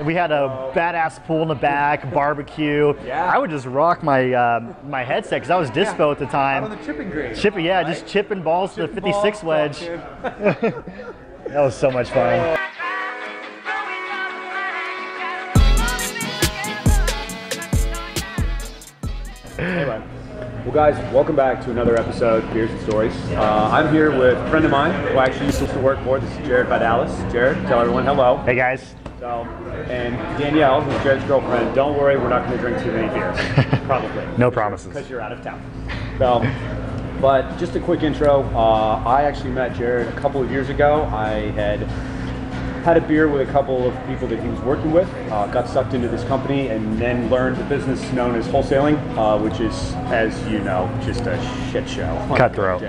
We had a badass pool in the back, barbecue. Yeah. I would just rock my my headset because I was dispo at the time. Out on the chipping green. Chipping, yeah, right? just chipping balls to the 56 balls, wedge. dude. That was so much fun. Anyway, well guys, welcome back to another episode of Beers and Stories. I'm here with a friend of mine who I actually used to work for. This is Jared Vidales. Jared, tell everyone hello. Hey guys. So, and Danielle, who's Jared's girlfriend, don't worry, we're not going to drink too many beers. Probably. No promises. Because you're out of town. So, but just a quick intro. I actually met Jared a couple of years ago. I had a beer with a couple of people that he was working with, got sucked into this company, and then learned the business known as wholesaling, which is, as you know, just a shit show. Cutthroat.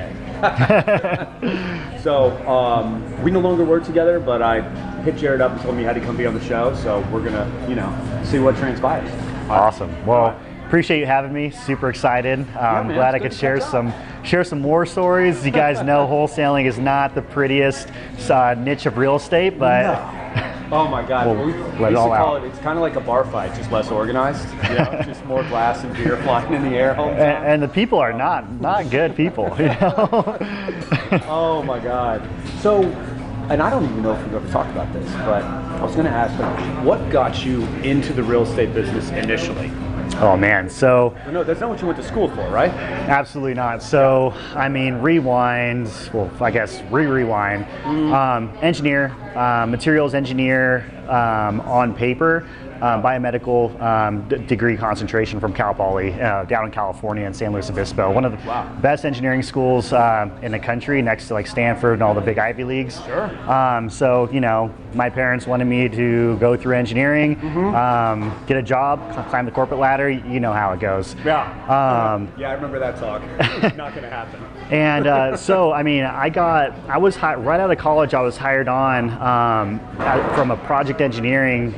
So we no longer work together, but I hit Jared up and told him he had to come be on the show, so we're gonna, see what transpires. Awesome. Well, appreciate you having me. Super excited. I'm glad I could share some war stories. You guys know wholesaling is not the prettiest niche of real estate, but oh my God, we'll we let it used all to call out. it. It's kind of like a bar fight, just less organized. Just more glass and beer flying in the air all the time. And the people are not good people. Oh my God. So, and I don't even know if we've ever talked about this, but I was going to ask, what got you into the real estate business initially? Oh man, so No, that's not what you went to school for, right? absolutely not. So I mean, rewind. Well, I guess rewind. Engineer, materials engineer on paper. Biomedical degree concentration from Cal Poly down in California in San Luis Obispo. One of the best engineering schools in the country, next to like Stanford and all the big Ivy Leagues. Sure. So my parents wanted me to go through engineering, get a job, climb the corporate ladder. You know how it goes. Yeah. Yeah, I remember that talk. Not going to happen. And so, I mean, I was right out of college. I was hired on from a project engineering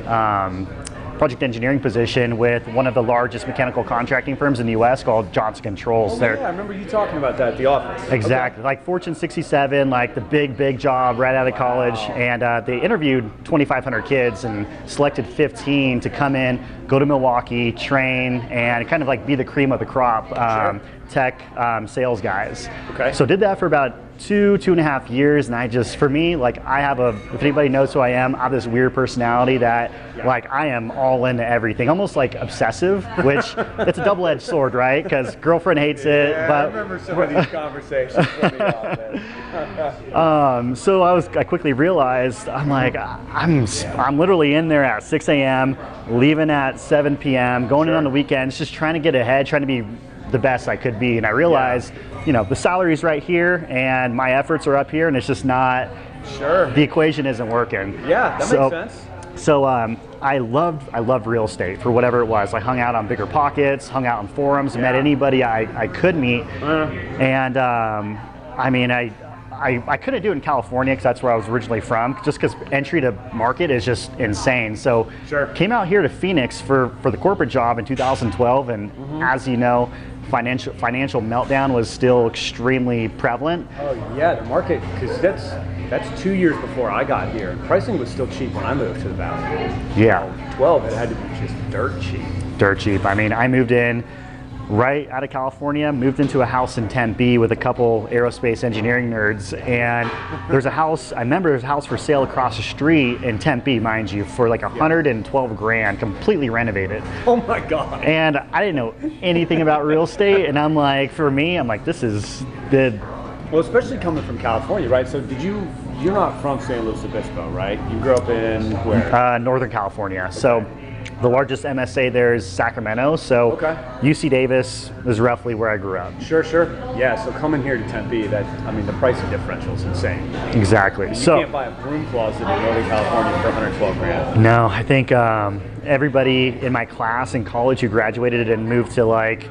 position with one of the largest mechanical contracting firms in the U.S. called Johnson Controls. Yeah, I remember you talking about that at the office. Exactly, like Fortune 67, like the big job right out of college. And they interviewed 2,500 kids and selected 15 to come in, go to Milwaukee, train, and kind of like be the cream of the crop tech sales guys. Okay. So did that for about 2.5 years, and I just, for me, like if anybody knows who I am, I have this weird personality that like I am all into everything, almost like obsessive, which it's a double-edged sword, right? Because girlfriend hates it. Yeah, but I remember some of these conversations from the office. So I quickly realized I'm literally in there at 6 a.m., leaving at 7 p.m., going in on the weekends, just trying to get ahead, trying to be the best I could be. And I realized, the salary's right here and my efforts are up here, and it's just not, the equation isn't working. Yeah, that makes sense. So I loved real estate for whatever it was. I hung out on Bigger Pockets, hung out on forums, met anybody I could meet. And I couldn't do it in California because that's where I was originally from, just because entry to market is just insane. So came out here to Phoenix for the corporate job in 2012, and as you know, financial meltdown was still extremely prevalent. Oh yeah, the market, because that's 2 years before I got here, and pricing was still cheap when I moved to the Valley. Yeah. 12, it had to be just dirt cheap. Dirt cheap. I mean, I moved in right out of California, moved into a house in Tempe with a couple aerospace engineering nerds, and there's a house for sale across the street in Tempe, mind you, for like 112 grand, completely renovated. Oh my God. And I didn't know anything about real estate, and I'm like, this is the... Well, especially coming from California, right? So you're not from San Luis Obispo, right? You grew up in where? Northern California. So the largest MSA there is Sacramento, so UC Davis is roughly where I grew up. Sure. Yeah, so coming here to Tempe, the pricing differential is insane. Exactly. You can't buy a broom closet in Northern California for 112 grand. No, I think everybody in my class in college who graduated and moved to like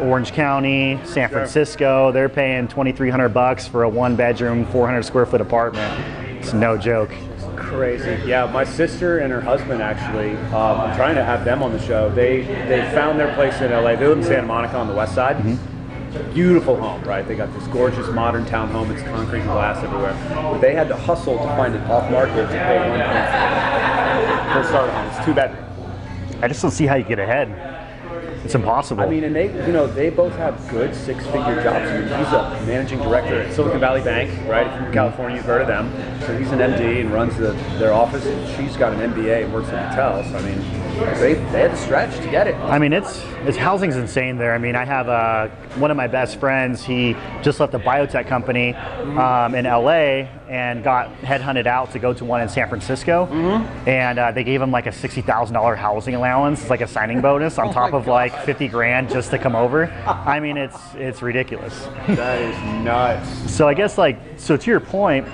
Orange County, San Francisco, they're paying $2,300 for a 1-bedroom, 400 square foot apartment. It's no joke. Crazy. Yeah, my sister and her husband actually, I'm trying to have them on the show. They found their place in LA. They live in Santa Monica on the west side. Beautiful home, right? They got this gorgeous modern townhome. It's concrete and glass everywhere. But they had to hustle to find it off market to pay for a starter home. It's 2-bedroom. I just don't see how you get ahead. It's impossible. I mean, and they both have good 6-figure jobs. I mean, he's a managing director at Silicon Valley Bank, right? If you're from California, you've heard of them. So he's an MD and runs their office, and she's got an MBA and works in hotels. I mean, they had to stretch to get it. I mean, it's housing's insane there. I mean, I have one of my best friends. He just left a biotech company in LA and got headhunted out to go to one in San Francisco, and they gave him like a $60,000 housing allowance. It's like a signing bonus on top of like 50 grand just to come over. I mean, it's ridiculous. That is nuts. So I guess to your point,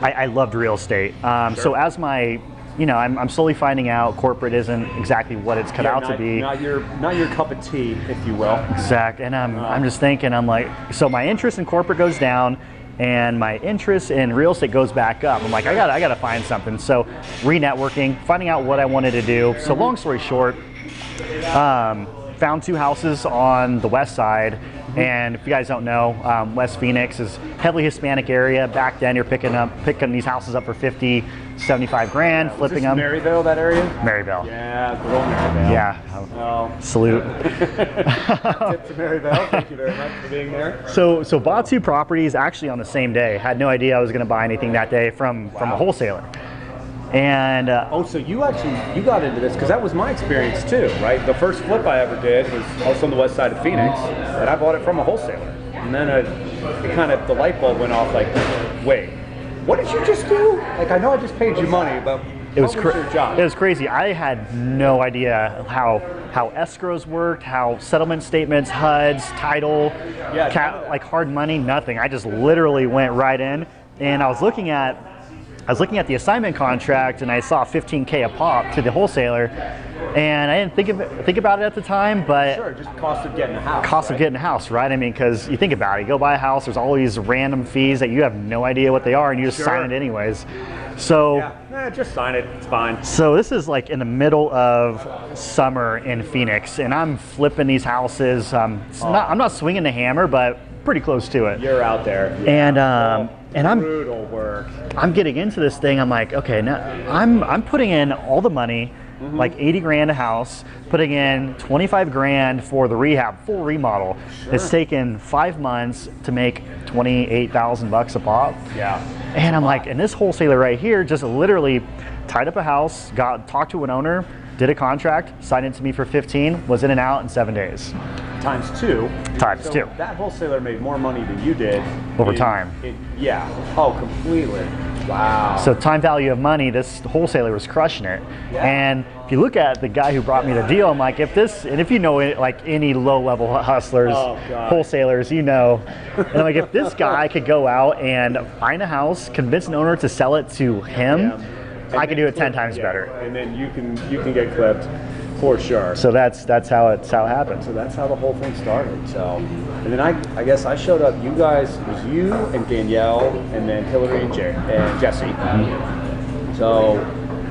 I loved real estate. So as my I'm slowly finding out corporate isn't exactly what it's cut out to be. Not your cup of tea, if you will. Exact. And I'm just thinking, I'm like, so my interest in corporate goes down, and my interest in real estate goes back up. I'm like, I gotta find something. So re-networking, finding out what I wanted to do. So long story short, found 2 houses on the west side. And if you guys don't know, West Phoenix is heavily Hispanic area. Back then, you're picking these houses up for 50, 75 grand, flipping them. Maryville, that area? Maryville. Yeah, good old Maryville. Yeah. Salute. Tip to Maryville. Thank you very much for being there. So bought 2 properties actually on the same day. Had no idea I was going to buy anything that day from a wholesaler. And so you got into this because that was my experience too, right? The first flip I ever did was also on the west side of Phoenix, and I bought it from a wholesaler. And then the light bulb went off. Like, wait, what did you just do? Like, I know I just paid you money, but what was your job? It was crazy. I had no idea how escrows worked, how settlement statements, HUDs, title, like hard money, nothing. I just literally went right in, and I was looking at the assignment contract, and I saw $15K a pop to the wholesaler, and I didn't think about it at the time, but sure, just cost of getting a house. Cost of getting a house, right? I mean, because you think about it, you go buy a house, there's all these random fees that you have no idea what they are, and you just sign it anyways. So just sign it. It's fine. So this is like in the middle of summer in Phoenix, and I'm flipping these houses. I'm not swinging the hammer, but pretty close to it. You're out there. Yeah. And I'm brutal work. I'm getting into this thing. I'm like, okay, now I'm putting in all the money, like 80 grand a house, putting in 25 grand for the rehab, full remodel. Sure. It's taken 5 months to make 28,000 bucks a pop. Yeah. And I'm like, and this wholesaler right here just literally tied up a house, talked to an owner, did a contract, signed it to me for 15, was in and out in 7 days. Times 2. Times 2. That wholesaler made more money than you did. Over time. Completely. Wow. So time value of money, this wholesaler was crushing it. Yeah. And if you look at the guy who brought me the deal, I'm like, if you know like any low-level hustlers, wholesalers, and I'm like, if this guy could go out and find a house, convince an owner to sell it to him, I can do it 10 times better. And then you can get clipped. For sure. So that's how it happened. So that's how the whole thing started. So, and then I guess I showed up. You guys, it was you and Danielle, and then Hillary and Jesse. So,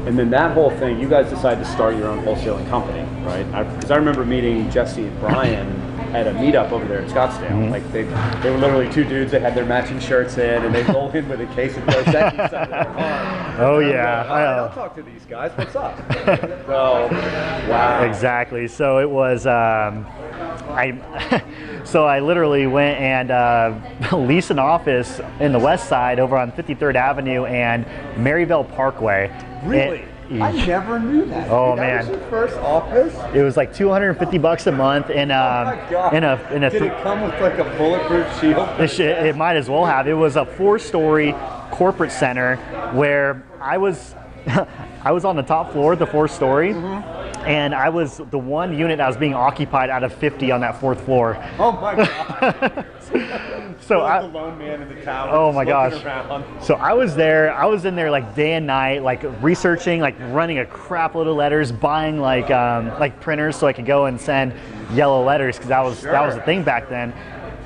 and then that whole thing, you guys decided to start your own wholesaling company, right? Because I remember meeting Jesse and Brian at a meetup over there in Scottsdale. Like they were literally 2 dudes that had their matching shirts in, and they rolled in with a case of Dos Equis under their arm. Oh yeah, I'll talk to these guys. What's up? So, wow. Exactly. So it was. So I literally went and leased an office in the west side over on 53rd Avenue and Maryville Parkway. Really? I never knew that. Oh Dude, man! That was your first office? It was like $250 a month, and oh my God. Did it come with like a bulletproof shield? It might as well have. It was a 4-story corporate center where I was on the top floor, the 4-story, and I was the one unit that was being occupied out of 50 on that 4th floor. Oh my God! So I was the lone man in the tower. Oh my gosh! Around. So I was in there like day and night, like researching, like running a crap load of letters, buying like printers so I could go and send yellow letters because that was the thing back then.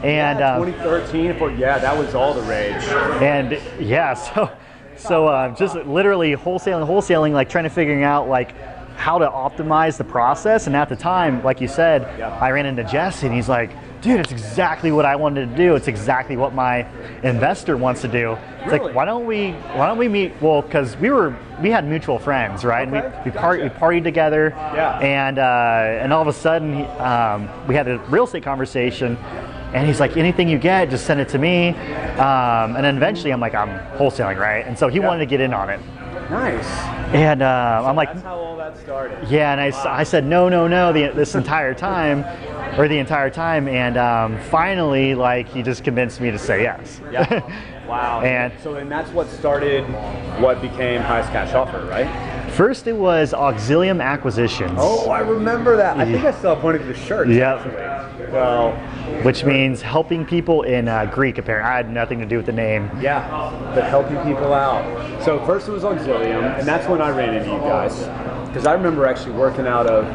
And 2013, that was all the rage. And so just literally wholesaling, like trying to figuring out like how to optimize the process. And at the time, like you said, I ran into Jesse, and he's like, dude, it's exactly what I wanted to do. It's exactly what my investor wants to do. It's like, why don't we meet? Well, because we had mutual friends, right? Okay. And we partied together. And all of a sudden, we had a real estate conversation. And he's like, anything you get, just send it to me. And then eventually, I'm like, I'm wholesaling, right? And so he wanted to get in on it. Nice. And I'm like, that's how all that started. Yeah, and I said no this entire time, and finally, like, he just convinced me to say yes. Yeah. Wow. And that's what started what became Highest Cash Offer, right? First, it was Auxilium Acquisitions. Oh, I remember that. I think I still have one of the shirts. Yep. Well, which means helping people in Greek, apparently. I had nothing to do with the name. Yeah, but helping people out. So first it was Auxilium, and that's when I ran into you guys. Because I remember actually working out of,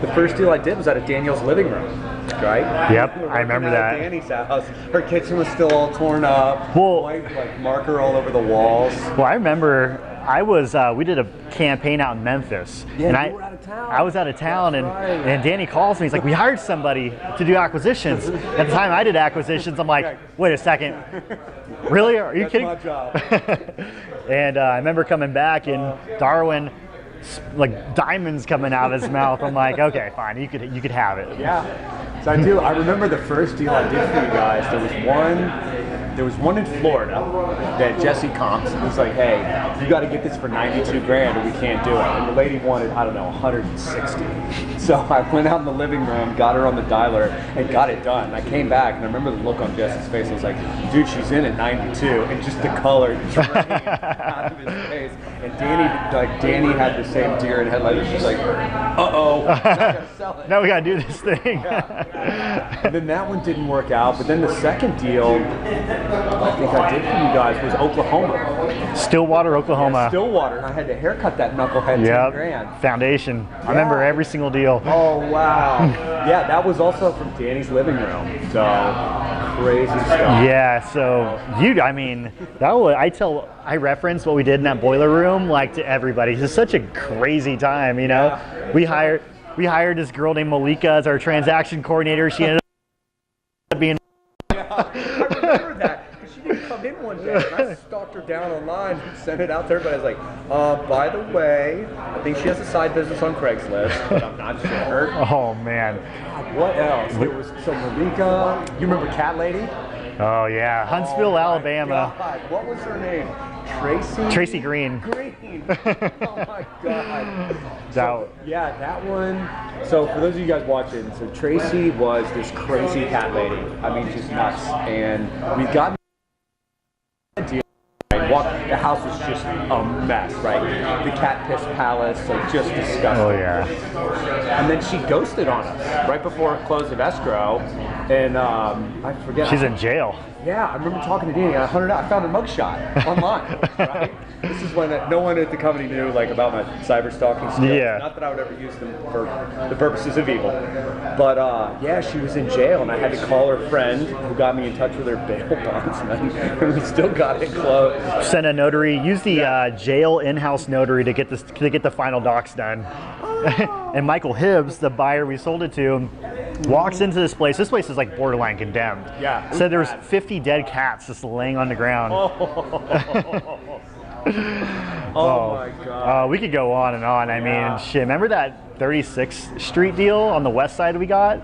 the first deal I did was out of Danielle's living room, right? Yep, I remember that. Danny's house. Her kitchen was still all torn up. Well, white, like marker all over the walls. Well, I remember we did a campaign out in Memphis. Yeah, and you were out of town. I was out of town, and Danny calls me. He's like, we hired somebody to do acquisitions. At the time I did acquisitions, I'm like, wait a second. Really? Are you kidding? That's my job. And I remember coming back, and Darwin, like diamonds coming out of his mouth. I'm like, okay, fine, you could have it. Yeah. So I remember the first deal I did for you guys. There was one in Florida that Jesse comps. He was like, hey, you got to get this for 92 grand or we can't do it. And the lady wanted, I don't know, 160. So I went out in the living room, got her on the dialer, and got it done. I came back, and I remember the look on Jesse's face. I was like, dude, she's in at 92. And just the color drained out of his face. And Danny had the same deer in headlights. She's like, uh-oh, now I gotta sell it. Now we got to do this thing. Yeah. And then that one didn't work out. But then the second deal I think I did for you guys was Oklahoma. Stillwater, Oklahoma. Yeah, Stillwater. And I had to haircut that knucklehead 10 grand. Foundation. I remember every single deal. Oh, wow. Yeah, that was also from Danny's living room. So, crazy stuff. Yeah, so I reference what we did in that boiler room like to everybody. It's just such a crazy time, you know. Yeah. We hired this girl named Malika as our transaction coordinator. She ended up being I remember that because she didn't come in one day, and I stalked her down online and sent it out to everybody. I was like, by the way, I think she has a side business on Craigslist, but I'm not sure. Oh man. What else? There was Malika. You remember Cat Lady? Oh yeah, Huntsville, Alabama. God. What was her name? Tracy Green. Oh my God. So, yeah, that one. So for those of you guys watching, so Tracy was this crazy cat lady. I mean, just nuts. And we got a deal. The house was just a mess, right? The cat piss palace, so just disgusting. Oh yeah. And then she ghosted on us right before close of escrow, and I forget. She's in jail. Yeah, I remember talking to Danny. I found her mugshot online. Right? This is when no one at the company knew about my cyber stalking skills. Yeah. Not that I would ever use them for the purposes of evil. But yeah, she was in jail, and I had to call her friend, who got me in touch with her bail bondsman, and we still got it closed. Send a notary. Use the jail in-house notary to get the final docs done. And Michael Hibbs, the buyer we sold it to, walks into this place. This place is like borderline condemned. Yeah. So there was 50 dead cats just laying on the ground. Oh my God. We could go on and on. I mean, shit. Remember that 36th Street deal on the west side we got?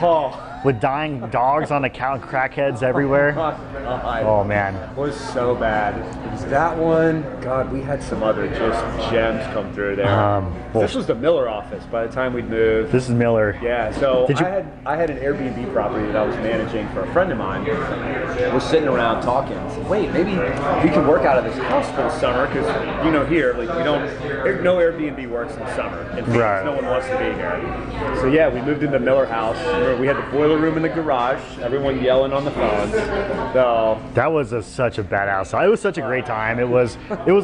Oh. With dying dogs on the couch, crackheads everywhere. Oh man. It was so bad. It was that one. God, we had some other just gems come through there. This was the Miller office by the time we'd moved. This is Miller. Yeah, so I had an Airbnb property that I was managing for a friend of mine. We're sitting around talking. I said, wait, maybe we can work out of this house for the summer, because here, no Airbnb works in the summer. In Phoenix, right. No one wants to be here. So yeah, we moved into Miller house. We had the boiler room in the garage. Everyone yelling on the phones. So that was such a bad house. It was such a great time. It was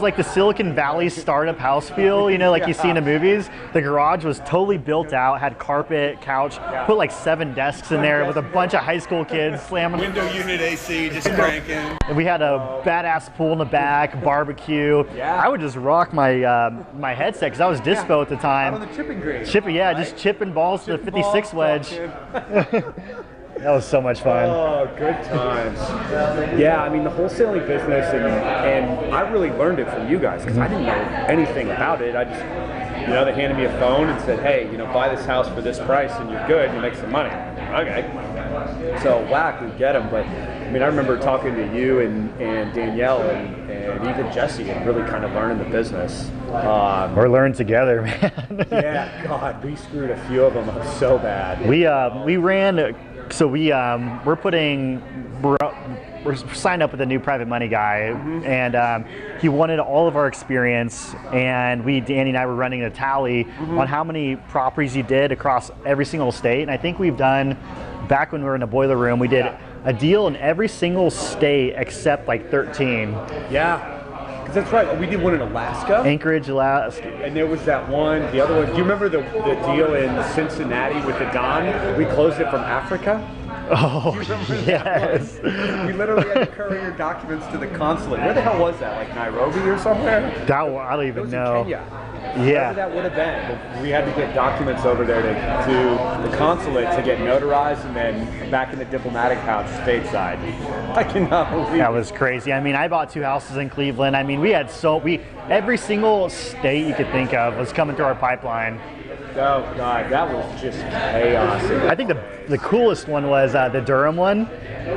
like the Silicon Valley startup house feel, you know, like you see in the movies. The garage was totally built out, had carpet, couch, put like 7 desks in there with a bunch of high school kids slamming. Window unit AC just cranking. And we had a badass pool in the back, barbecue. I would just rock my my headset because I was dispo at the time. Out on the chipping green. Just chipping balls to the 56 wedge. That was so much fun. Oh, good times. Yeah, I mean, the wholesaling business, and I really learned it from you guys because I didn't know anything about it. I just, you know, they handed me a phone and said, hey, you know, buy this house for this price and you're good and you make some money. Okay. So, whack, we get them. But, I mean, I remember talking to you and Danielle and even Jesse and really kind of learning the business. Or learn together, man. Yeah, God, we screwed a few of them up so bad. We ran. So we're signed up with a new private money guy, and he wanted all of our experience, and Danny and I were running a tally on how many properties he did across every single state, and I think we've done, back when we were in the boiler room, we did a deal in every single state except like 13. Yeah. That's right. We did one in Alaska. Anchorage, Alaska. And there was that one, the other one. Do you remember the deal in Cincinnati with the Don? We closed it from Africa. Oh, yes. We literally had to courier documents to the consulate. Where the hell was that? Like Nairobi or somewhere? I don't even know. In Kenya. Yeah. Whatever that would have been. But we had to get documents over there to the consulate to get notarized and then back in the diplomatic pouch stateside. I cannot believe that was crazy. I mean, I bought 2 houses in Cleveland. I mean, every single state you could think of was coming through our pipeline. Oh God, that was just chaos. I think the coolest one was the Durham one.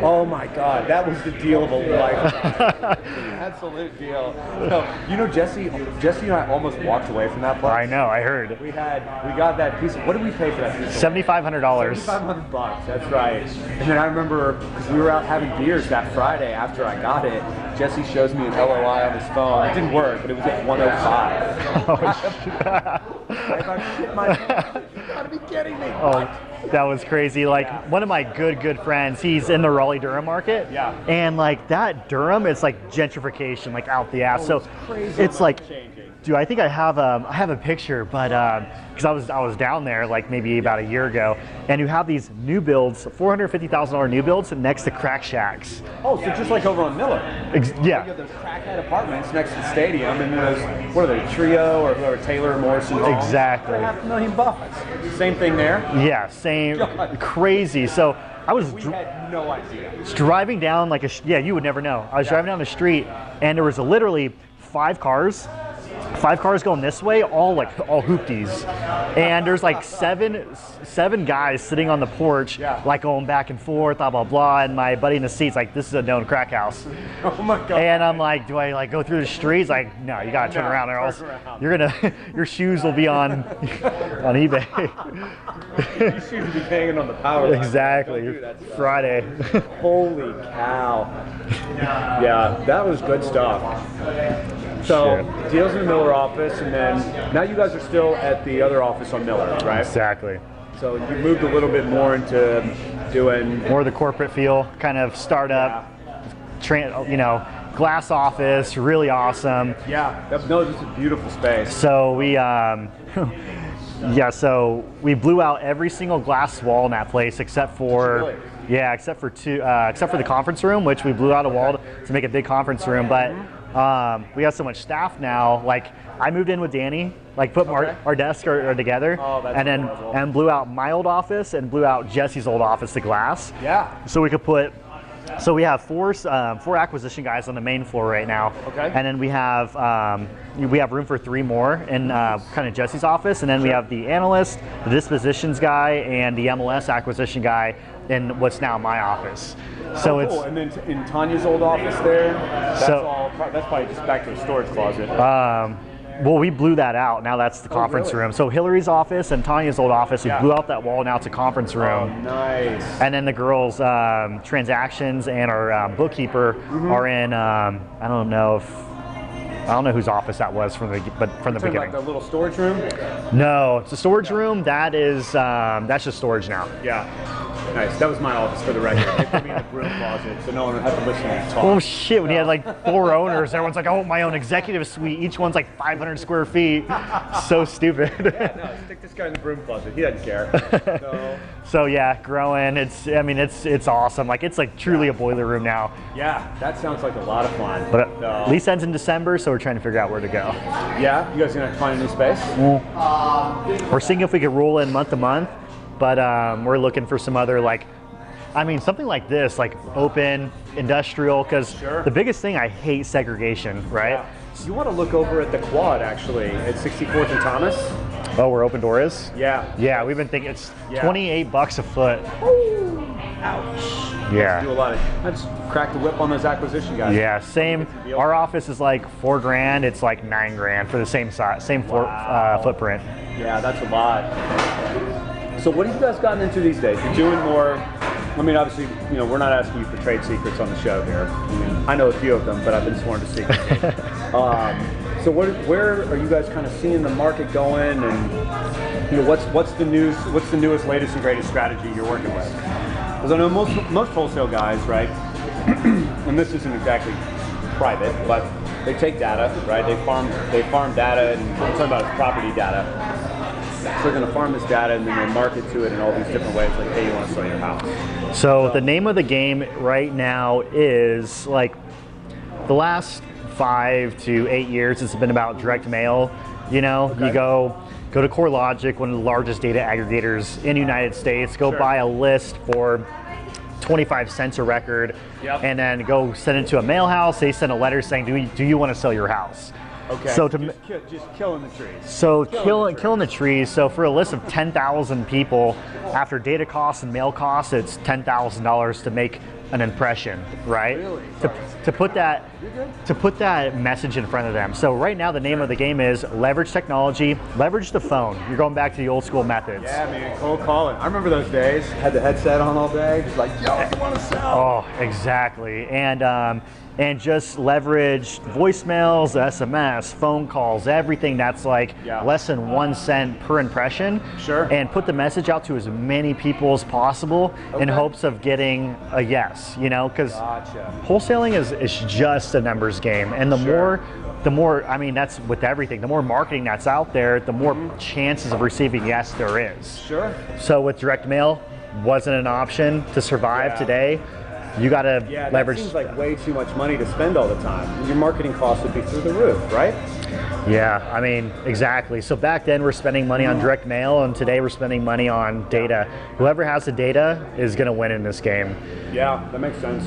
Oh my God, that was the deal of a lifetime. Absolute deal. So, you know, Jesse and I almost walked away from that place. I know, I heard. We got that piece of, what did we pay for that piece? $7,500. $7,500, that's right. And then I remember, because we were out having beers that Friday after I got it, Jesse shows me an LOI on his phone. It didn't work, but it was at 105. I thought, shit, you gotta be kidding me. Oh, that was crazy. Like, one of my good friends, he's in the Raleigh-Durham market. Yeah. And like that Durham, it's like gentrification, like out the ass. Oh, so crazy. It's like, dude, I think I have a picture, but because I was down there like maybe about a year ago, and you have these new builds, $450,000 new builds next to crack shacks. Oh, so just like over on Miller. Yeah. You have those crackhead apartments next to the stadium, and those, what are they, Trio or Taylor Morrison? Exactly. $500,000. Same thing there. Yeah, same. God. Crazy. So we had no idea. Driving down like you would never know. I was driving down the street, and there was literally 5 cars going this way, all hoopties, and there's like seven guys sitting on the porch, like going back and forth, blah blah blah, and my buddy in the seat's like, this is a known crack house. Oh my God. And I'm like, do I like go through the streets? Like, no, you gotta turn around, or else your shoes will be on eBay. Your shoes will be hanging on the power line. Exactly. Friday. Holy cow. Yeah, that was good stuff. So, deals in the Miller office, and then now you guys are still at the other office on Miller, right? Exactly. So you moved a little bit more into doing more of the corporate feel, kind of startup, glass office, really awesome. Yeah, this is a beautiful space. So we, so we blew out every single glass wall in that place except for. Yeah, except for the conference room, which we blew out a wall to make a big conference room. But we have so much staff now. Like, I moved in with Danny, like put our desks are together, and blew out my old office and blew out Jesse's old office to glass. Yeah. So we could put. So we have four acquisition guys on the main floor right now. Okay. And then we have room for 3 more in kind of Jesse's office, and then we have the analyst, the dispositions guy, and the MLS acquisition guy in what's now my office. So cool. And then in Tanya's old office there, that's probably just back to a storage closet. Well, we blew that out. Now that's the conference room. So Hillary's office and Tanya's old office, we blew out that wall. Now it's a conference room. Oh, nice. And then the girls' transactions and our bookkeeper are in. I don't know whose office that was from the beginning. Like the little storage room? No, it's a storage room. That's just storage now. Yeah. Nice. That was my office for the record. They put me in the broom closet so no one would have to listen to me talk. Oh shit, when you had like 4 owners, everyone's like, I want my own executive suite. Each one's like 500 square feet. So stupid. Yeah, no, stick this guy in the broom closet. He doesn't care. So yeah, growing. It's awesome. Like it's like truly a boiler room now. Yeah, that sounds like a lot of fun. But lease ends in December, so we're trying to figure out where to go. Yeah, you guys gonna have to find a new space? We're seeing if we could roll in month to month, but we're looking for some other something like this, like open, industrial, because the biggest thing, I hate segregation, right? Yeah. You want to look over at the quad, actually, at 64th and Thomas. Oh, where Open Door is? Yeah. Yeah, we've been thinking it's $28 a foot. Ooh. Ouch. Yeah. Do a lot of, let's crack the whip on those acquisition guys. Yeah, same. Our office is like $4,000. It's like $9,000 for the same size, same footprint. Yeah, that's a lot. So what have you guys gotten into these days? You're doing more, I mean, obviously, we're not asking you for trade secrets on the show here. I know a few of them, but I've been sworn to secrecy. So where are you guys kind of seeing the market going, and what's the newest, latest, and greatest strategy you're working with? Because I know most wholesale guys, right? And this isn't exactly private, but they take data, right? They farm data, and what I'm talking about is property data. So they're going to farm this data and then they market to it in all these different ways, like, hey, you want to sell your house. So the name of the game right now is, like, the last 5 to 8 years, it's been about direct mail. You go to CoreLogic, one of the largest data aggregators in the United States, go buy a list for 25 cents a record, and then go send it to a mail house. They send a letter saying, do you want to sell your house? Okay. So just killing the trees. So killing the trees. So for a list of 10,000 people, after data costs and mail costs, it's $10,000 to make an impression, right? Really? To put that message in front of them. So right now the name of the game is leverage technology, leverage the phone. You're going back to the old school methods. Yeah, man, cold calling. I remember those days. Had the headset on all day, just like, yo, I want to sell. Oh, exactly. And just leverage voicemails, SMS, phone calls, everything that's like less than 1 cent per impression. Sure. And put the message out to as many people as possible in hopes of getting a yes, because wholesaling is just a numbers game. And the more, I mean, that's with everything, the more marketing that's out there, the more chances of receiving yes there is. Sure. So with direct mail, wasn't an option to survive today. You got to leverage. That seems like way too much money to spend all the time. Your marketing costs would be through the roof, right? Yeah, I mean, exactly. So back then we're spending money on direct mail, and today we're spending money on data. Whoever has the data is going to win in this game. Yeah, that makes sense.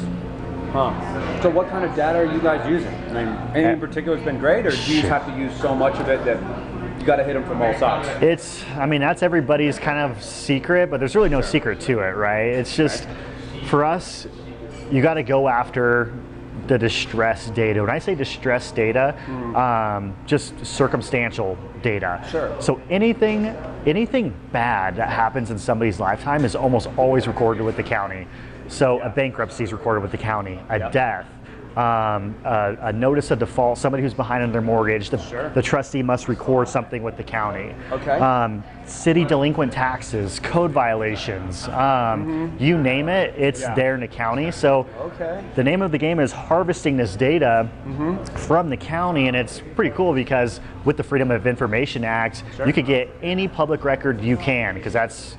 Huh. So what kind of data are you guys using? I mean, anything in particular has been great, or do you just have to use so much of it that you got to hit them from all sides? That's everybody's kind of secret, but there's really no secret to it, right? It's just, for us, you got to go after the distressed data. When I say distressed data, just circumstantial data. Sure. So anything bad that happens in somebody's lifetime is almost always recorded with the county. So a bankruptcy is recorded with the county, a death, a notice of default, somebody who's behind on their mortgage, the trustee must record something with the county. Okay. City delinquent taxes, code violations, you name it, it's there in the county. So the name of the game is harvesting this data from the county, and it's pretty cool because with the Freedom of Information Act, you could get any public record you can, because that's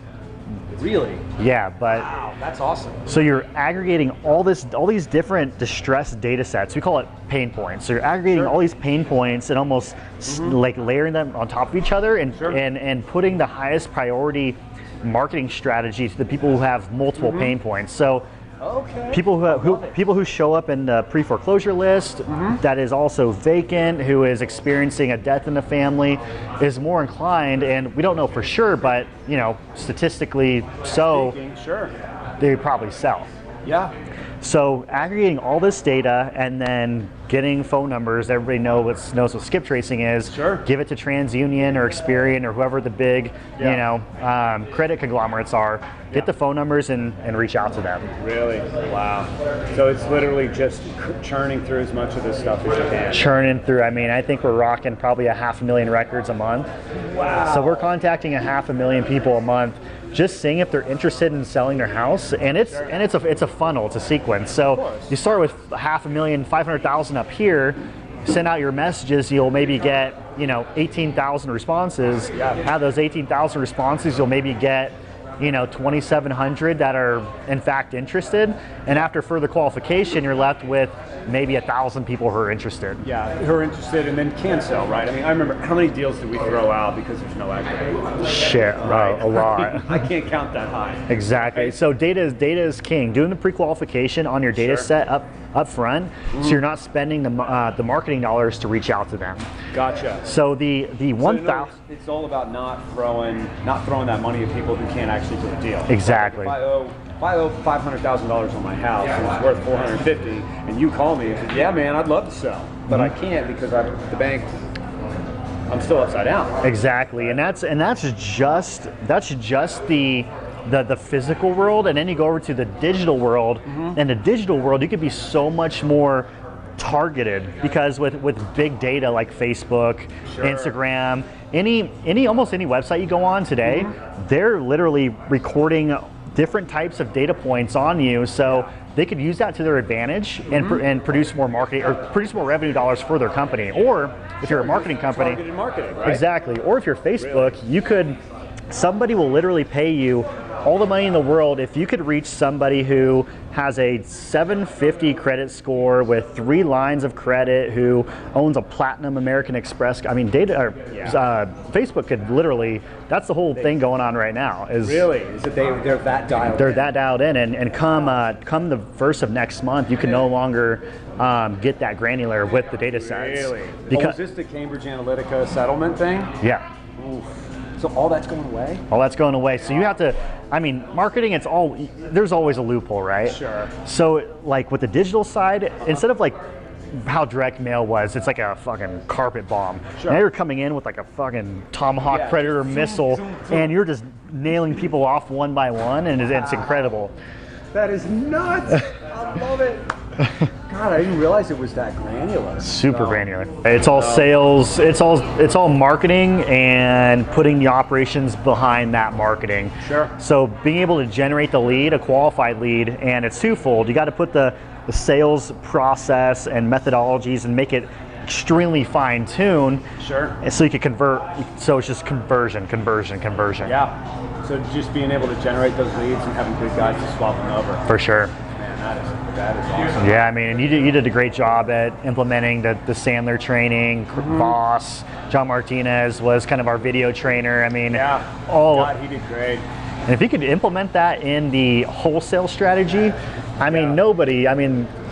Really? Yeah, but wow, that's awesome. So you're aggregating all these different distressed data sets. We call it pain points. So you're aggregating all these pain points and almost like layering them on top of each other and putting the highest priority marketing strategy to the people who have multiple pain points. So people who show up in the pre-foreclosure list that is also vacant, who is experiencing a death in the family, is more inclined, and we don't know for sure, but statistically they probably sell. Yeah. So aggregating all this data and then getting phone numbers, everybody knows what skip tracing is. Give it to TransUnion or Experian or whoever the big credit conglomerates are. Get the phone numbers and reach out to them. Really? Wow. So it's literally just churning through as much of this stuff as you can. Churning through. I mean, I think we're rocking probably 500,000 records a month. Wow. So we're contacting 500,000 people a month, just seeing if they're interested in selling their house, and it's a funnel, it's a sequence. So you start with $500,000, 500,000 up here, send out your messages, you'll maybe get 18,000 responses. Out of those 18,000 responses, you'll maybe get 2,700 that are in fact interested, and after further qualification, you're left with maybe 1,000 people who are interested. Yeah, who are interested and then can sell, right? I mean, I remember how many deals did we throw out because there's no equity? Shit, right. A lot. I can't count that high. Exactly. Right? So data is king. Doing the pre-qualification on your data set up front, so you're not spending the marketing dollars to reach out to them. Gotcha. So the 1,000. It's all about not throwing that money at people who can't actually do a deal. Exactly. Like if I owe $500,000 on my house and it's worth $450,000, and you call me and say, "Yeah, man, I'd love to sell, but I can't because the bank." I'm still upside down. Exactly, and that's just the physical world, and then you go over to the digital world. And the digital world, you could be so much more targeted, because with big data like Facebook, Instagram, almost any website you go on today, they're literally recording different types of data points on you, so they could use that to their advantage and produce more marketing or produce more revenue dollars for their company. Or if you're a marketing company, targeted marketing, right? Exactly. Or if you're Facebook, somebody will literally pay you all the money in the world if you could reach somebody who has a 750 credit score with 3 lines of credit, who owns a platinum American Express. I mean, Facebook could literally, that's the whole thing going on right now. Is that they're that dialed in? They're that dialed in, and come the first of next month, you can no longer get that granular with the data sets. Really? Because, is this the Cambridge Analytica settlement thing? Yeah. Oof. So all that's going away? All that's going away. So you have to, marketing, there's always a loophole, right? Sure. So like with the digital side, instead of like how direct mail was, it's like a fucking carpet bomb. Sure. Now you're coming in with like a fucking Tomahawk Predator missile, and you're just nailing people off one by one, and it's incredible. That is nuts. I love it. God, I didn't realize it was that granular. Super granular. It's all sales. It's all marketing and putting the operations behind that marketing. Sure. So being able to generate the lead, a qualified lead, and it's twofold. You got to put the sales process and methodologies and make it extremely fine-tuned. Sure. So you can convert. So it's just conversion. Yeah. So just being able to generate those leads and having good guys to swap them over. For sure. Man, that is awesome. Yeah, and you did a great job at implementing the Sandler training. Boss John Martinez was kind of our video trainer. God, he did great. And if you could implement that in the wholesale strategy,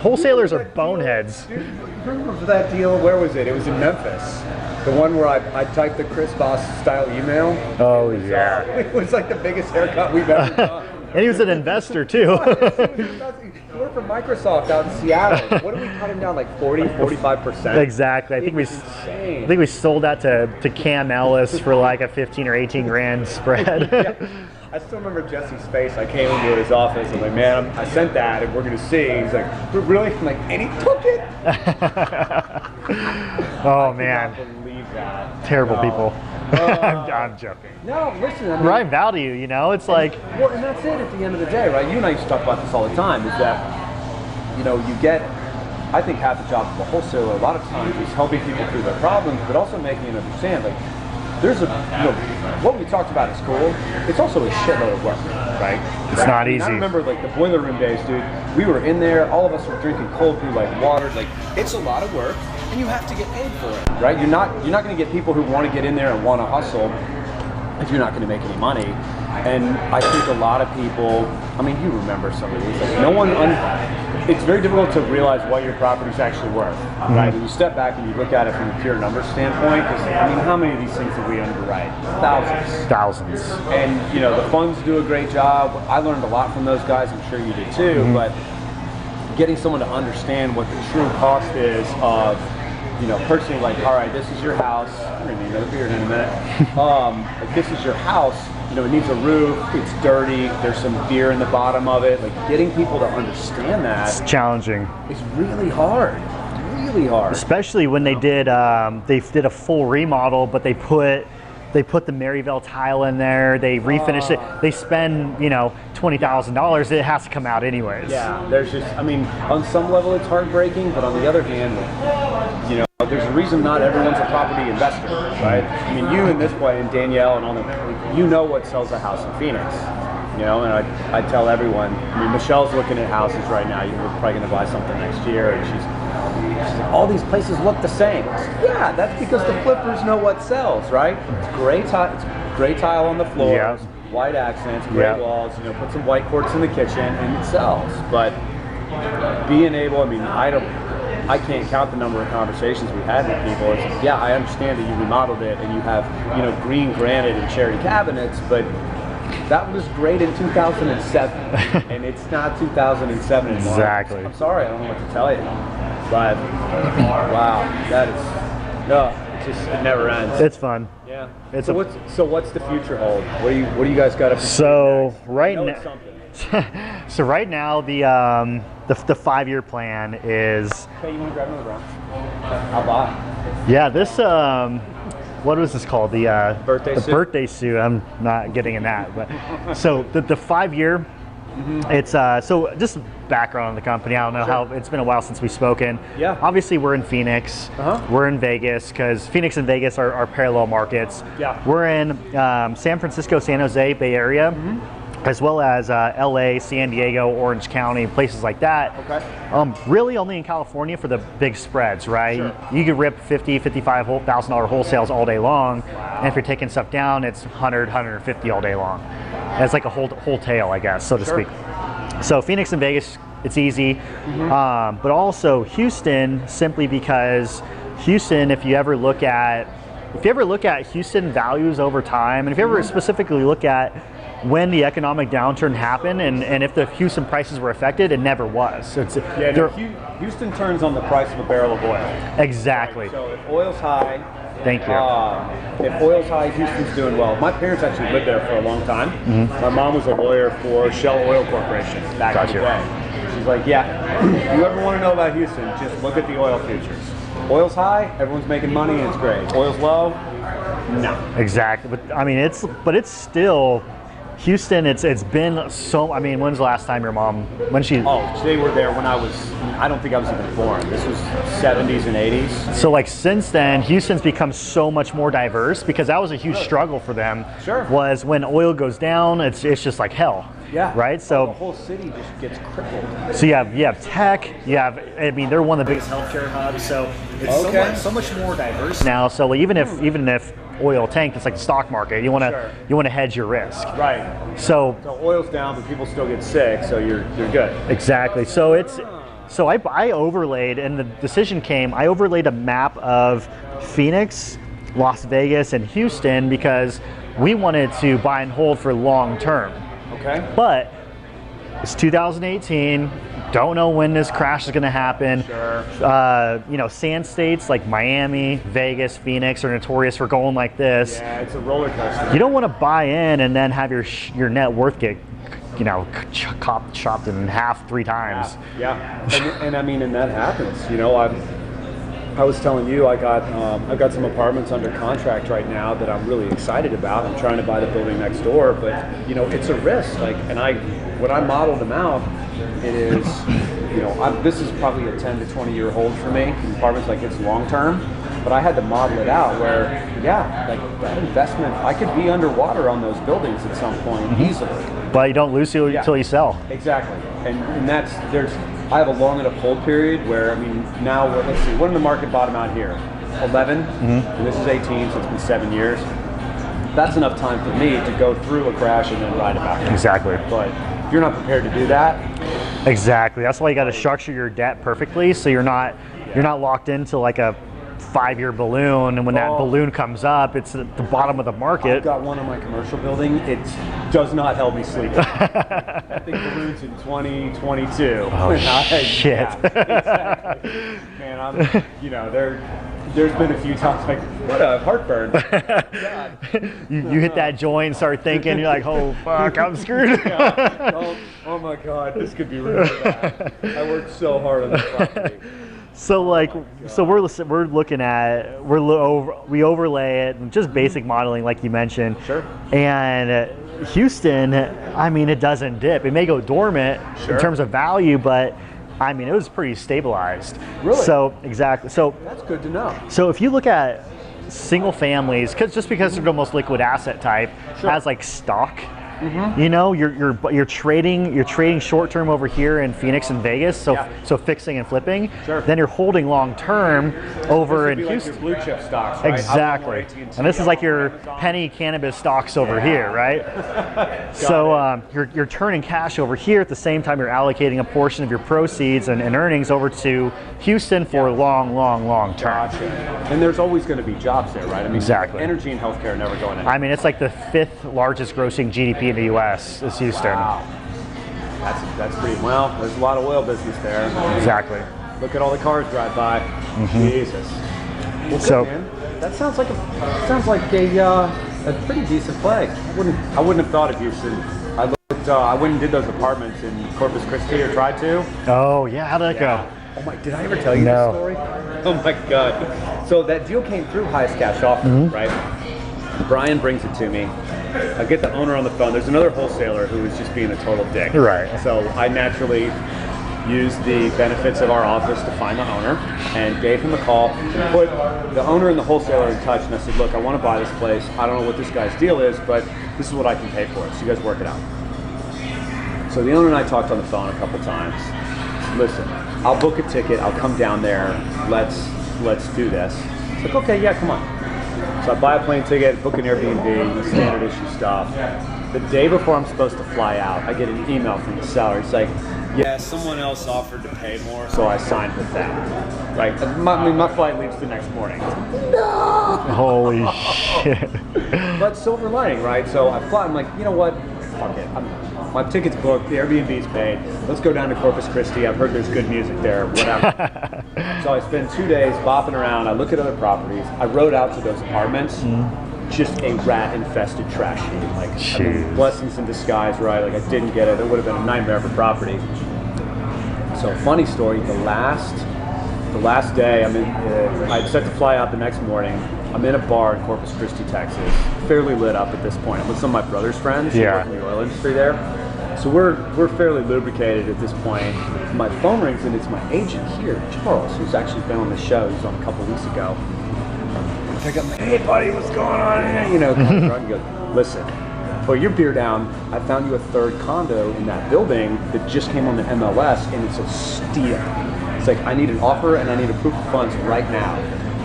wholesalers are boneheads. Dude, remember that deal? Where was it? It was in Memphis. The one where I typed the Chris Boss style email. Oh, yeah. It was like the biggest haircut we've ever done. And he was an investor too. He worked for Microsoft out in Seattle. What did we cut him down, like 45%? Exactly. I think we sold that to Cam Ellis for like a 15 or 18 grand spread. I still remember Jesse's face. I came into his office. I'm like, man, I sent that, and we're going to see. He's like, really? I'm like, and he took it. Oh, man. I cannot believe that. Terrible people. I'm joking. No, listen. Right value, it's like. Well, and that's it at the end of the day, right? You and I used to talk about this all the time, is that, you get, I think half the job of a wholesaler a lot of times is helping people through their problems, but also making them understand, like, there's what we talked about at school, it's also a shitload of work, right? It's not easy. I remember like the boiler room days, dude. We were in there, all of us were drinking cold brew like water. Like, it's a lot of work, and you have to get paid for it, right? You're not going to get people who want to get in there and want to hustle if you're not going to make any money. And I think a lot of people, you remember some of these, like it's very difficult to realize what your property's actually worth, right? When you step back and you look at it from a pure numbers standpoint, because how many of these things did we underwrite? Thousands. And the funds do a great job. I learned a lot from those guys. I'm sure you did too. But getting someone to understand what the true cost is of, purchasing, like, all right, this is your house. I'm gonna need another beer in a minute. Like, this is your house. It needs a roof, it's dirty, there's some beer in the bottom of it. Like, getting people to understand that. It's challenging. It's really hard. Really hard. Especially when they did a full remodel, but they put They put the Maryville tile in there. They refinish it. They spend, you know, $20,000. It has to come out anyways. Yeah, there's just, I mean, on some level it's heartbreaking, but on the other hand, you know, there's a reason not everyone's a property investor, right? I mean, you in this way, and Danielle and all them, you know what sells a house in Phoenix. You know, and I tell everyone, I mean, Michelle's looking at houses right now. You're probably going to buy something next year, and she's like, all these places look the same. Yeah, that's because the flippers know what sells, right? It's gray tile on the floors, white accents, gray walls. You know, put some white quartz in the kitchen, and it sells. But being able, I mean, I can't count the number of conversations we've had with people. It's like, yeah, I understand that you remodeled it and you have, you know, green granite and cherry cabinets, but that was great in 2007, and it's not 2007 anymore. Exactly. I'm sorry, I don't know what to tell you. But wow, that is it never ends. It's fun. Yeah. So what's the future hold? What do you guys got up to? So right now, so right now the 5-year plan is. Hey, you want to grab another round? I'll buy. Yeah, this what was this called? The birthday suit. I'm not getting in that, but so the 5-year. It's so just background on the company. I don't know how it's been a while since we've spoken. Yeah. Obviously, we're in Phoenix. We're in Vegas because Phoenix and Vegas are parallel markets. Yeah. We're in San Francisco, San Jose, Bay Area, as well as LA, San Diego, Orange County, places like that. Okay. Really only in California for the big spreads, right? Sure. You could rip $50,000, $55,000 wholesales all day long. Wow. And if you're taking stuff down, it's 100, 150 all day long. And it's like a whole tail, I guess, so to speak. So Phoenix and Vegas, it's easy. But also Houston, simply because Houston, if you ever look at Houston values over time, and if you ever specifically look at when the economic downturn happened and if the Houston prices were affected, it never was. Houston turns on the price of a barrel of oil. Exactly. Right? So if oil's high, thank you. If oil's high, Houston's doing well. My parents actually lived there for a long time. My mom was a lawyer for Shell Oil Corporation back in the day. She's like, yeah, you ever want to know about Houston, just look at the oil futures. Oil's high, everyone's making money, and it's great. Oil's low, no. Exactly. But I mean, it's still Houston. It's been so. I mean, when's the last time your mom they were there when I don't think I was even born. This was 70s and 80s. So like since then, Houston's become so much more diverse because that was a huge struggle for them. Sure. Was when oil goes down, it's just like hell. Yeah. Right. So the whole city just gets crippled. So you have tech. I mean, they're one of the biggest healthcare hubs. So it's so much more diverse now. So even if oil tanked, it's like the stock market. You want to hedge your risk. Right. So oil's down, but people still get sick. So you're good. Exactly. So I overlaid, and the decision came. I overlaid a map of Phoenix, Las Vegas, and Houston because we wanted to buy and hold for long term. Okay. But it's 2018. Don't know when this crash is going to happen. Sure. Sand states like Miami, Vegas, Phoenix are notorious for going like this. Yeah, it's a roller coaster. You don't want to buy in and then have your net worth get, chopped in half 3 times. Yeah. And I mean, and that happens. I was telling you, I've got some apartments under contract right now that I'm really excited about. I'm trying to buy the building next door, but it's a risk. When I modeled them out, it is, this is probably a 10 to 20 year hold for me. Apartments, it's long term, but I had to model it out where, that investment, I could be underwater on those buildings at some point easily. But you don't lose it until you sell. Exactly, and I have a long enough hold period where, now, let's see, when did the market bottom out here? 11, and this is 18, so it's been 7 years. That's enough time for me to go through a crash and then ride it back. Exactly. But if you're not prepared to do that. Exactly. That's why you got to structure your debt perfectly, so you're not locked into like a 5-year balloon, and when that balloon comes up, it's at the bottom of the market. I've got one on my commercial building. It does not help me sleep. I think balloons in 2022. Oh, shit. Yeah, exactly. Man, there's been a few times like, what a heartburn. God. You hit that joint and start thinking, you're like, oh, fuck, I'm screwed. Oh my God, this could be really bad. I worked so hard on this property. So like, so we're looking at we overlay it and just basic modeling like you mentioned. Sure. And Houston, I mean, it doesn't dip. It may go dormant in terms of value, but I mean, it was pretty stabilized. Really? So exactly. So that's good to know. So if you look at single families, just because they're the most liquid asset type, as like stock. You know, you're trading short term over here in Phoenix and Vegas, so fixing and flipping. Then you're holding long term over in Houston. Like your blue chip stocks, right? Exactly. And this is like your penny cannabis stocks over here, right? So you're turning cash over here at the same time you're allocating a portion of your proceeds and earnings over to Houston for long term. Gotcha. And there's always going to be jobs there, right? I mean, exactly. Energy and healthcare are never going anywhere. I mean, it's like the 5th largest grossing GDP in the U.S. is Houston. Wow. That's pretty well. There's a lot of oil business there. Exactly. Look at all the cars drive by. Jesus. Well, so good, man. That sounds like a pretty decent play. I wouldn't have thought of Houston. I went and did those apartments in Corpus Christi, or tried to. Oh yeah, how'd that go? Oh my! Did I ever tell you this story? Oh my God! So that deal came through highest cash offer, right? Brian brings it to me. I get the owner on the phone. There's another wholesaler who is just being a total dick. Right. So I naturally used the benefits of our office to find the owner and gave him a call, and put the owner and the wholesaler in touch, and I said, look, I want to buy this place. I don't know what this guy's deal is, but this is what I can pay for it. So you guys work it out. So the owner and I talked on the phone a couple times. Listen, I'll book a ticket. I'll come down there. Let's do this. It's like, okay, yeah, come on. So I buy a plane ticket, book an Airbnb, standard issue stuff. The day before I'm supposed to fly out, I get an email from the seller. It's like, yeah, someone else offered to pay more, so I signed with them. Right? My flight leaves the next morning. No! Holy shit. But silver lining, right? So I fly. I'm like, you know what? Fuck it. My ticket's booked. The Airbnb's paid. Let's go down to Corpus Christi. I've heard there's good music there. Whatever. So I spend 2 days bopping around. I look at other properties. I rode out to those apartments. Just a rat-infested trash heap. Like, I mean, blessings in disguise, right? Like, I didn't get it. It would have been a nightmare of a property. So, funny story. The last day, I'd set to fly out the next morning. I'm in a bar in Corpus Christi, Texas, fairly lit up at this point. I'm with some of my brother's friends who work in the oil industry there. So we're fairly lubricated at this point. My phone rings and it's my agent here, Charles, who's actually been on the show. He was on a couple weeks ago. I pick up, hey buddy, what's going on? You know, kind of drunk. He goes, listen, put your beer down. I found you a third condo in that building that just came on the MLS, and it's a steal. It's like, I need an offer and I need a proof of funds right now.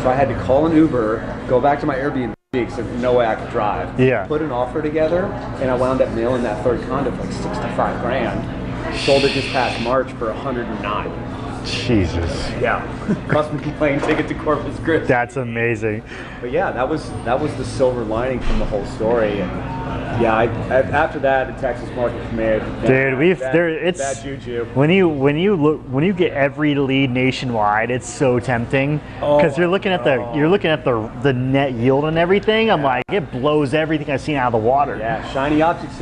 So I had to call an Uber, go back to my Airbnb because there's no way I could drive. Yeah. Put an offer together, and I wound up nailing that third condo for like 65 grand. Sold it this past March for 109. Jesus. Yeah. Cost me a plane ticket to Corpus Christi. That's amazing. But yeah, that was the silver lining from the whole story. And yeah, after that, the Texas market for me, dude, it's bad juju. When you get every lead nationwide, it's so tempting because you're looking at the net yield and everything. I'm like, it blows everything I've seen out of the water. Yeah, shiny objects.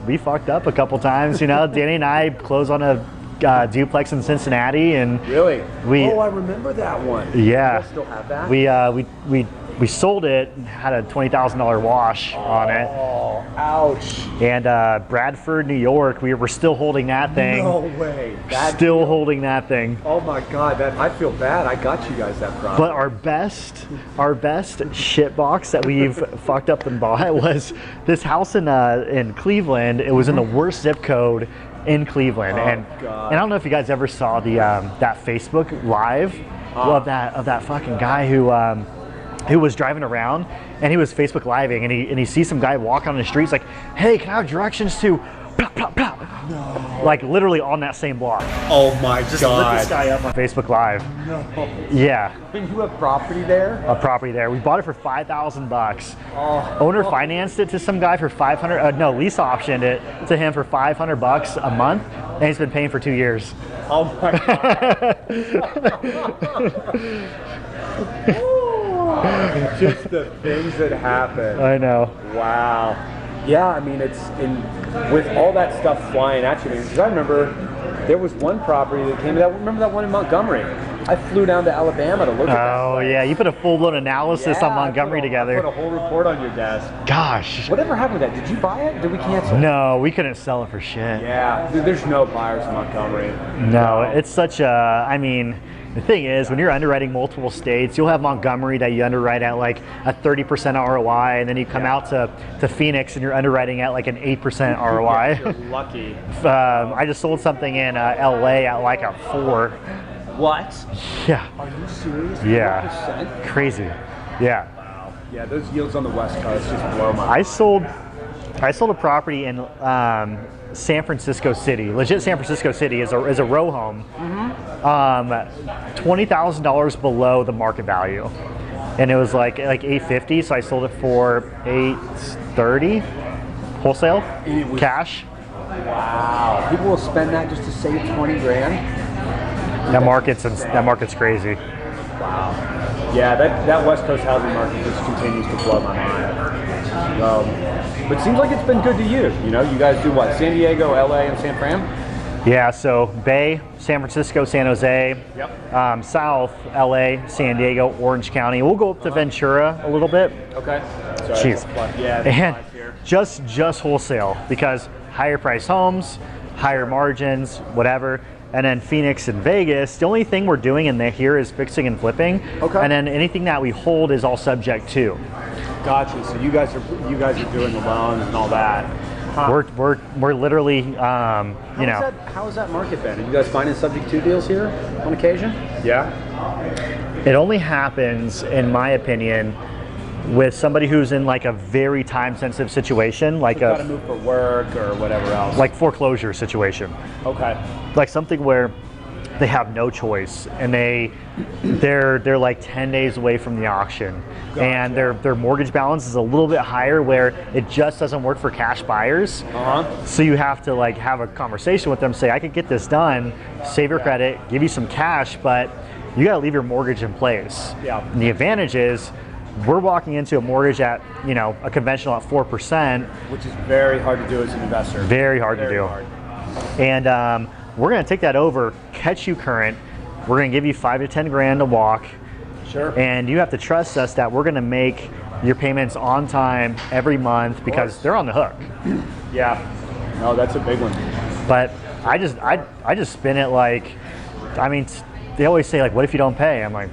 We fucked up a couple times. You know, Danny and I closed on a duplex in Cincinnati, and really, I remember that one. Yeah, you still have that? We sold it, had a $20,000 wash on it. Oh, ouch. And Bradford, New York, we were still holding that thing. No way. Still holding that thing. Oh my God, I feel bad. I got you guys that problem. But our best shit box that we've fucked up and bought was this house in Cleveland. It was in the worst zip code in Cleveland. And I don't know if you guys ever saw the that Facebook Live of that fucking guy who was driving around, and he was Facebook living, and he sees some guy walking on the street. He's like, hey, can I have directions to blah, blah, blah. No. Like literally on that same block. Oh my Just God. lit this guy up on Facebook Live. No. Yeah. And you have property there? A property there. We bought it for $5,000. Oh. Owner financed it to some guy for $500. Lease optioned it to him for $500 a month, and he's been paying for 2 years. Oh my God. Just the things that happen. I know. Wow. Yeah, I mean, with all that stuff flying at you. Because I remember There was one property that came. Remember that one in Montgomery? I flew down to Alabama to look at that. Oh yeah, you put a full-blown analysis on Montgomery together. I put a whole report on your desk. Gosh. Whatever happened to that? Did you buy it? Did we cancel? No, we couldn't sell it for shit. Yeah, there's no buyers in Montgomery. No, it's such a. I mean, the thing is, when you're underwriting multiple states, you'll have Montgomery that you underwrite at like a 30% ROI, and then you come out to Phoenix and you're underwriting at like an 8% ROI. You're lucky. I just sold something in LA at like a 4. What? Yeah. Are you serious? Yeah. 4%? Crazy. Yeah. Wow. Yeah, those yields on the West Coast just blow my mind. I sold a property in San Francisco City. Legit San Francisco City is a row home. $20,000 below the market value, and it was like $850. So I sold it for $830 wholesale cash. Wow. People will spend that just to save 20 grand. That market's crazy. Wow. Yeah, that West Coast housing market just continues to blow my mind. But it seems like it's been good to you. You know, you guys do what? San Diego, LA, and San Fran? Yeah, so Bay, San Francisco, San Jose, South, LA, San Diego, Orange County. We'll go up to Ventura a little bit. Okay. Jeez. Yeah, and just wholesale, because higher price homes, higher margins, whatever. And then Phoenix and Vegas, the only thing we're doing in here is fixing and flipping. Okay. And then anything that we hold is all subject to. Gotcha. So you guys are doing the loans and all that. Huh. We're literally you know. How has that market been? Are you guys finding subject to deals here on occasion? Yeah. It only happens, in my opinion, with somebody who's in like a very time-sensitive situation, like got to move for work or whatever else. Like foreclosure situation. Okay. Like something where they have no choice, and they're like 10 days away from the auction. Gotcha. And their mortgage balance is a little bit higher, where it just doesn't work for cash buyers. So you have to like have a conversation with them, say, I could get this done, save your credit, give you some cash, but you got to leave your mortgage in place. Yeah. And the advantage is, we're walking into a mortgage at, you know, a conventional at 4%. Which is very hard to do as an investor. Very hard to do. And we're going to take that over, catch you current. We're going to give you 5 to 10 grand to walk. Sure. And you have to trust us that we're going to make your payments on time every month, because they're on the hook. Yeah. No, that's a big one. But I just spin it like, I mean, they always say like, what if you don't pay? I'm like,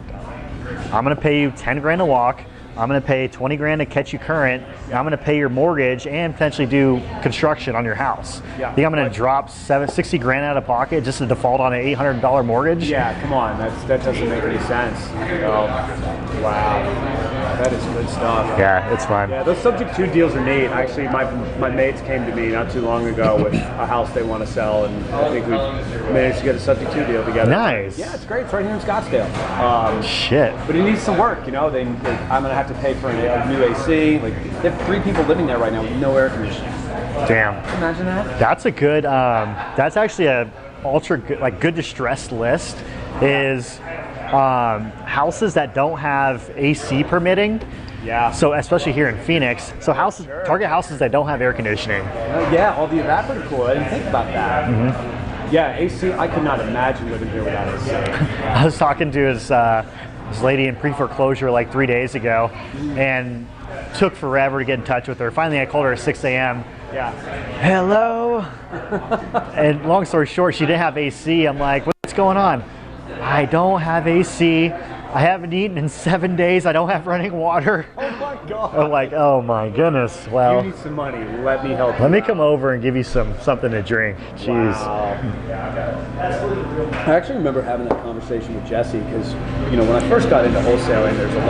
I'm going to pay you 10 grand to walk. I'm going to pay 20 grand to catch you current. I'm going to pay your mortgage and potentially do construction on your house. Yeah. Think I'm going to drop 60 grand out of pocket just to default on an $800 mortgage? Yeah, come on. That doesn't make any sense. Wow. That is good stuff. Yeah, it's fun. Yeah, those subject to deals are neat. Actually, my mates came to me not too long ago with a house they want to sell, and I think we managed to get a subject to deal together. Nice. Yeah, it's great. It's right here in Scottsdale. Shit. But it needs some work, you know. I'm going to have to pay for a new AC. Like, they have 3 people living there right now with no air conditioning. Damn. Imagine that. That's a good. That's actually a ultra good, like good distressed list. Is houses that don't have AC permitting. Yeah. So especially here in Phoenix, so houses, target houses that don't have air conditioning. Yeah, all the evaporative cool. I didn't think about that. Mm-hmm. Yeah, AC. I could not imagine living here without AC. I was talking to this lady in pre-foreclosure like 3 days ago, and took forever to get in touch with her. Finally, I called her at 6 a.m. Yeah. Hello. And long story short, she didn't have AC. I'm like, what's going on? I don't have AC. I haven't eaten in 7 days. I don't have running water. Oh my God. I'm like, oh my goodness. Well, you need some money. Let me help you. Let me come over and give you something to drink. Jeez. Wow. I actually remember having that conversation with Jesse, because when I first got into wholesaling, there's a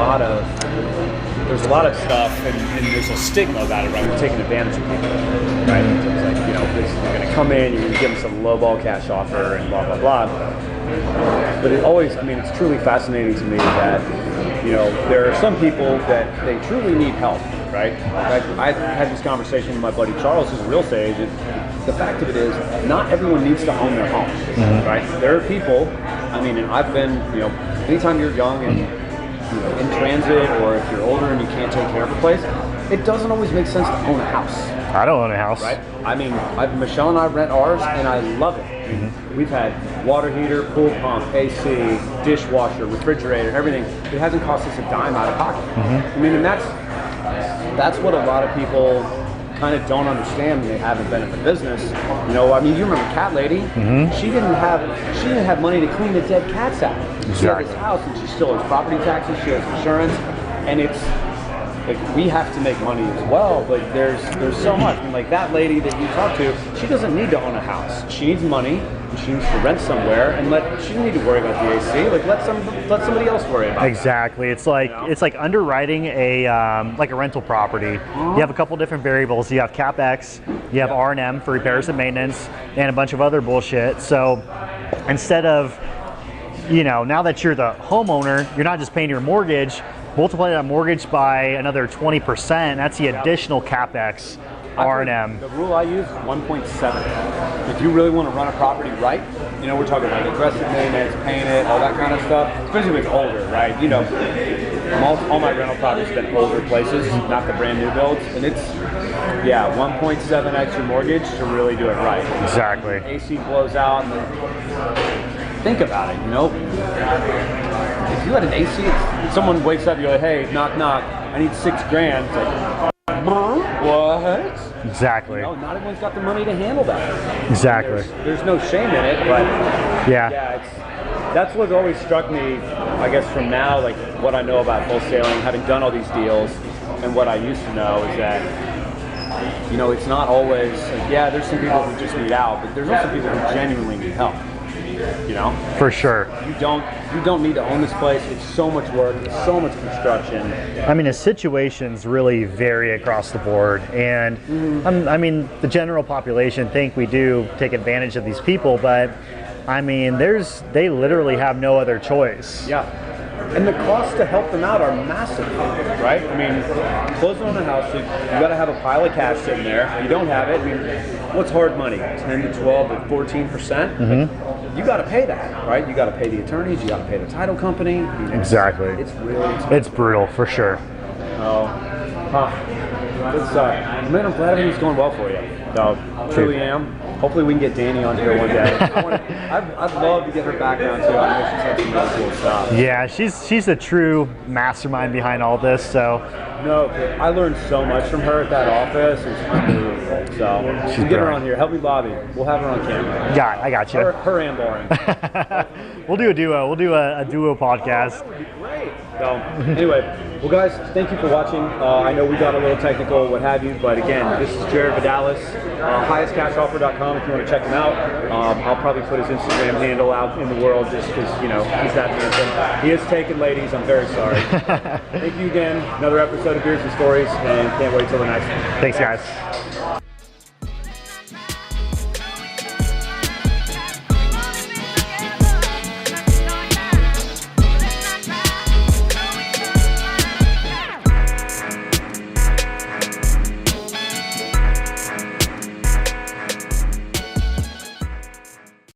lot of stuff, and there's a stigma about it, right? We're taking advantage of people, right? It's like, you're going to come in, you're going to give them some lowball cash offer, and blah blah blah. But it's truly fascinating to me that, there are some people that they truly need help, right? I had this conversation with my buddy Charles, who's a real estate agent. The fact of it is, not everyone needs to own their home, right? There are people, and I've been, anytime you're young and in transit, or if you're older and you can't take care of a place, it doesn't always make sense to own a house. I don't own a house. Right? I mean, Michelle and I rent ours, and I love it. I mean, we've had water heater, pool pump, AC, dishwasher, refrigerator, everything. It hasn't cost us a dime out of pocket. I mean, and that's what a lot of people kind of don't understand when they haven't been in the business. You know, I mean, you remember Cat Lady? She didn't have money to clean the dead cats out. She had this house, and she still has property taxes, she has insurance, and it's like we have to make money as well. But there's so much. I mean, like that lady that you talked to, she doesn't need to own a house. She needs money, and she needs to rent somewhere, and she doesn't need to worry about the AC. Like let somebody else worry about it. Exactly. It's like it's like underwriting a like a rental property. You have a couple different variables. You have CapEx, you have R&M for repairs and maintenance, and a bunch of other bullshit. So instead of, you know, now that you're the homeowner, you're not just paying your mortgage. Multiply that mortgage by another 20%. That's the additional CapEx, R&M. The rule I use is 1.7. If you really want to run a property right, you know, we're talking like aggressive maintenance, paint it, all that kind of stuff. Especially when it's older, right? You know, all my rental properties have been older places, not the brand new builds, and it's 1.7x your mortgage to really do it right. Exactly. AC blows out, and think about it. You know, if you had an AC, someone wakes up, you're like, hey, knock knock, I need $6,000. It's like, what? Exactly. You know, not everyone's got the money to handle that. Exactly. There's no shame in it, but yeah, that's what always struck me, I guess, from now, like what I know about wholesaling, having done all these deals, and what I used to know is that, you know, it's not always like, there's some people who just need out, but there's also people who genuinely need help. You know, for sure. You don't need to own this place. It's so much work. It's so much construction. I mean, the situations really vary across the board, and I mean, the general population think we do take advantage of these people, but I mean, they literally have no other choice. Yeah. And the costs to help them out are massive, right? I mean, closing on a house, you got to have a pile of cash sitting there. If you don't have it, I mean, what's hard money? 10 to 12 to 14%? You got to pay that, right? You got to pay the attorneys, you got to pay the title company. I mean, exactly. It's really expensive. It's brutal, for sure. Man, I'm glad everything's going well for you. No, truly am. Hopefully we can get Danny on here one day. I'd love to get her background too. I know she's had some really cool stuff. Yeah, she's a true mastermind behind all this. So no, I learned so much from her at that office. It's unbelievable. So we'll get her on here. Help me lobby. We'll have her on camera. I got you. Her and Lauren. We'll do a duo. We'll do a duo podcast. That would be great. So anyway, well guys, thank you for watching. I know we got a little technical, what have you, but again, this is Jared Vidales, highestcashoffer.com if you want to check him out. I'll probably put his Instagram handle out in the world just because, you know, he's that handsome. He is taking ladies, I'm very sorry. Thank you again, another episode of Beers and Stories, and can't wait till the next one. Thanks guys.